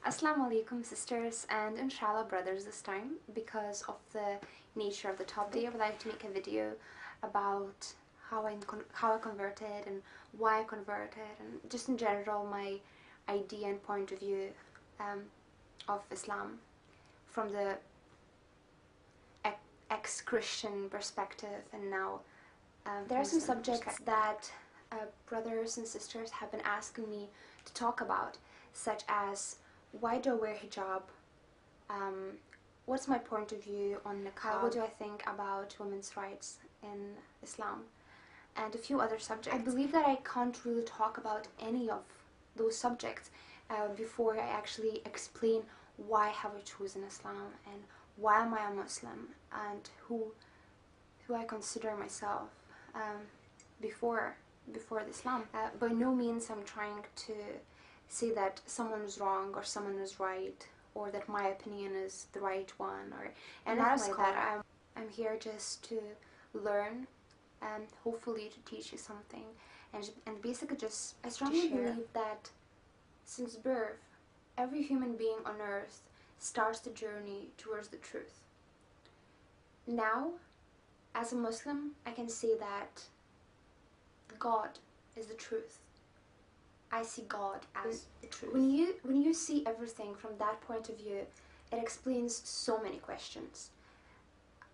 Assalamu alaikum sisters and inshallah brothers this time. Because of the nature of the topic, I would like to make a video about how I converted and why I converted, and just in general my idea and point of view of Islam from the ex-Christian perspective. And now there are some subjects that brothers and sisters have been asking me to talk about, such as why do I wear hijab, what's my point of view on niqab, what do I think about women's rights in Islam, and a few other subjects. I believe that I can't really talk about any of those subjects before I actually explain why have I chosen Islam and why am I a Muslim and who I consider myself before Islam. By no means I'm trying to say that someone is wrong or someone is right, or that my opinion is the right one, or anything like that. I'm here just to learn and hopefully to teach you something, and basically just I strongly believe that since birth every human being on earth starts the journey towards the truth. Now, as a Muslim, I can say that God is the truth. I see God as the truth. When you see everything from that point of view, it explains so many questions.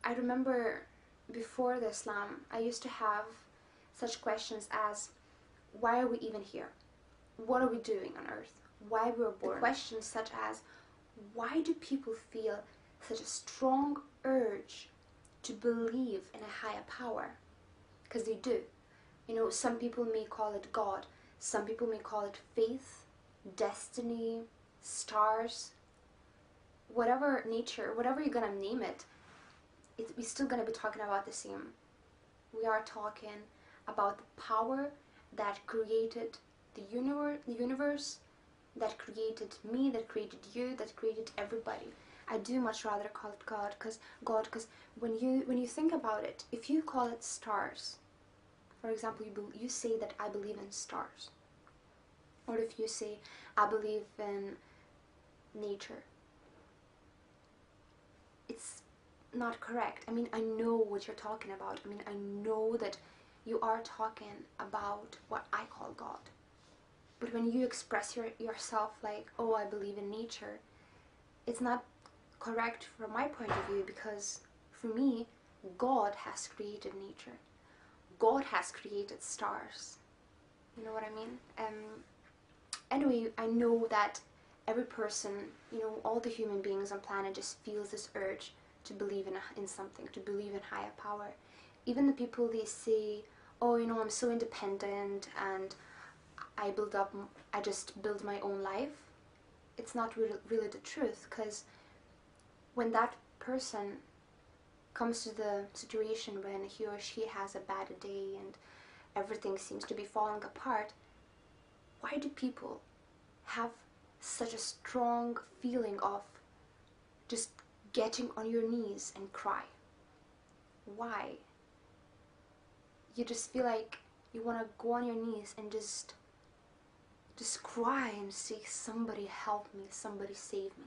I remember before the Islam, I used to have such questions as, why are we even here? What are we doing on earth? Why we were born? Questions such as, why do people feel such a strong urge to believe in a higher power? Because they do. You know, some people may call it God. Some people may call it faith, destiny, stars, whatever nature, whatever you're gonna name it, we're still gonna be talking about the same. We are talking about the power that created the universe, that created me, that created you, that created everybody. I do much rather call it God, because when you think about it, if you call it stars, for example, you say that I believe in stars. Or if you say, I believe in nature. It's not correct. I mean, I know what you're talking about. I mean, I know that you are talking about what I call God. But when you express yourself like, oh, I believe in nature, it's not correct from my point of view, because for me, God has created nature. God has created stars. You know what I mean? Anyway, I know that every person, you know, all the human beings on planet just feels this urge to believe in something, to believe in higher power. Even the people, they say, oh, you know, I'm so independent and I just build my own life. It's not really the truth, because when that person comes to the situation when he or she has a bad day and everything seems to be falling apart, why do people have such a strong feeling of just getting on your knees and cry? Why? You just feel like you want to go on your knees and just cry and say, somebody help me, somebody save me.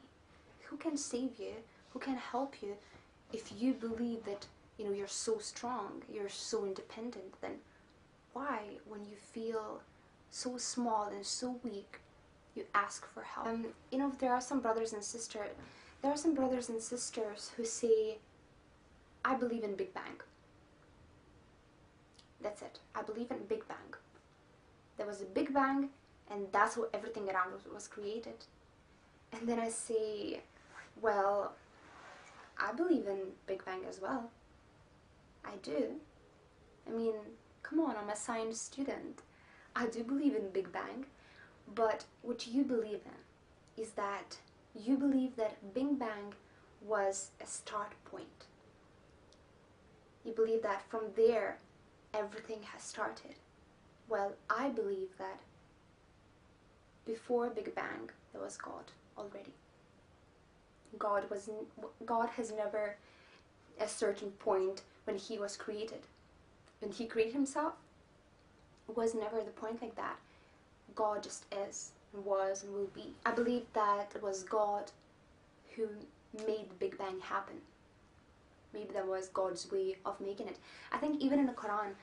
Who can save you? Who can help you if you believe that, you know, you're so strong, you're so independent? Then why, when you feel so small and so weak, you ask for help? You know, there are some brothers and sisters who say, I believe in Big Bang. That's it. I believe in Big Bang. There was a Big Bang, and that's how everything around was created. And then I say, well, I believe in Big Bang as well. I do. I mean, come on, I'm a science student. I do believe in Big Bang, but what you believe in is that you believe that Big Bang was a start point. You believe that from there everything has started. Well, I believe that before Big Bang there was God already. God has never a certain point when he was created. When he created himself, was never the point like that. God just is. was and will be. I believe that it was God who made the Big Bang happen. Maybe that was God's way of making it. I think even in the Quran,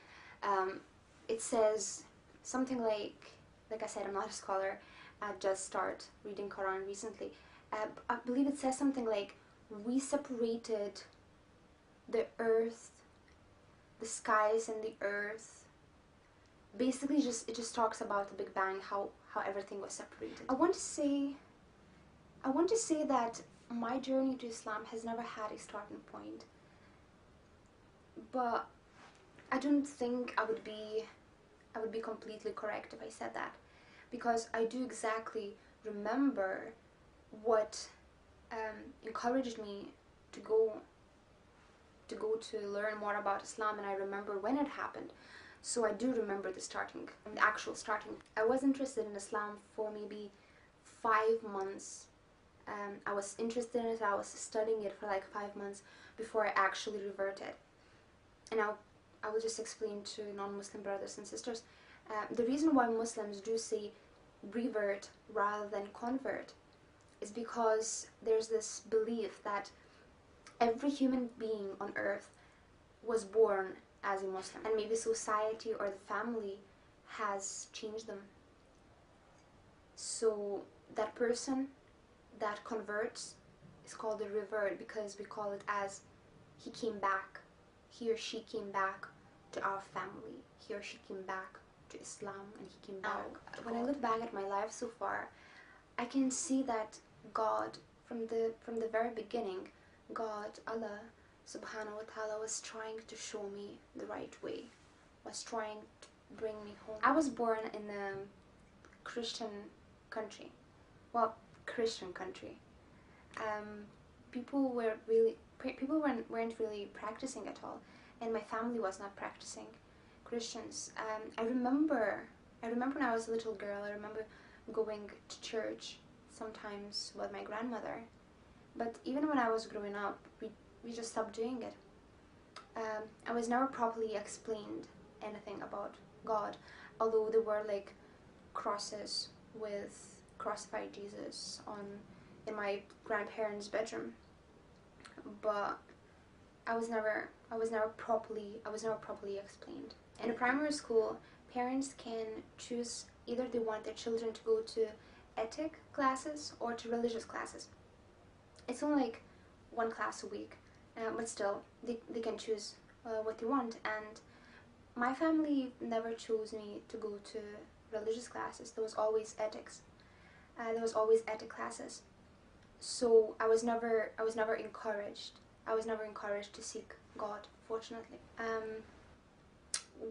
it says something like I said, I'm not a scholar, I just started reading Quran recently. I believe it says something like, we separated the earth, the skies and the earth. Basically, it just talks about the Big Bang, how everything was separated. I want to say that my journey to Islam has never had a starting point, but I don't think I would be completely correct if I said that, because I do exactly remember what encouraged me to go to learn more about Islam, and I remember when it happened. So I do remember the actual starting. I was interested in Islam for maybe 5 months. I was interested in it, I was studying it for like 5 months before I actually reverted. And I will just explain to non-Muslim brothers and sisters. The reason why Muslims do say revert rather than convert is because there's this belief that every human being on earth was born as a Muslim, and maybe society or the family has changed them. So that person that converts is called a revert, because we call it as he came back, he or she came back to our family, he or she came back to Islam, and he came back to God. When I look back at my life so far, I can see that God, from the very beginning, God, Allah subhanahu wa ta'ala, was trying to show me the right way, was trying to bring me home. I was born in a Christian country. Well, Christian country. People weren't really practicing at all, and my family was not practicing Christians. I remember when I was a little girl, I remember going to church sometimes with my grandmother. But even when I was growing up, we just stopped doing it. I was never properly explained anything about God, although there were like crosses with crucified Jesus in my grandparents' bedroom. But I was never properly explained. In a primary school, parents can choose either they want their children to go to ethic classes or to religious classes. It's only like 1 class a week, but still they can choose what they want. And my family never chose me to go to religious classes. There was always ethics. There was always ethic classes. So I was never encouraged. I was never encouraged to seek God, fortunately.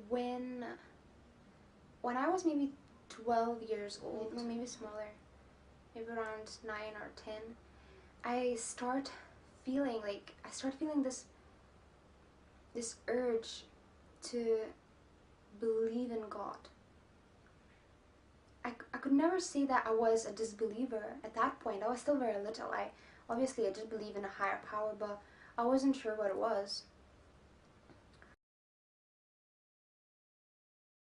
When I was maybe 12 years old, no, maybe smaller, maybe around 9 or 10, I start feeling this urge to believe in God. I could never say that I was a disbeliever at that point. I was still very little. Obviously I did believe in a higher power, but I wasn't sure what it was.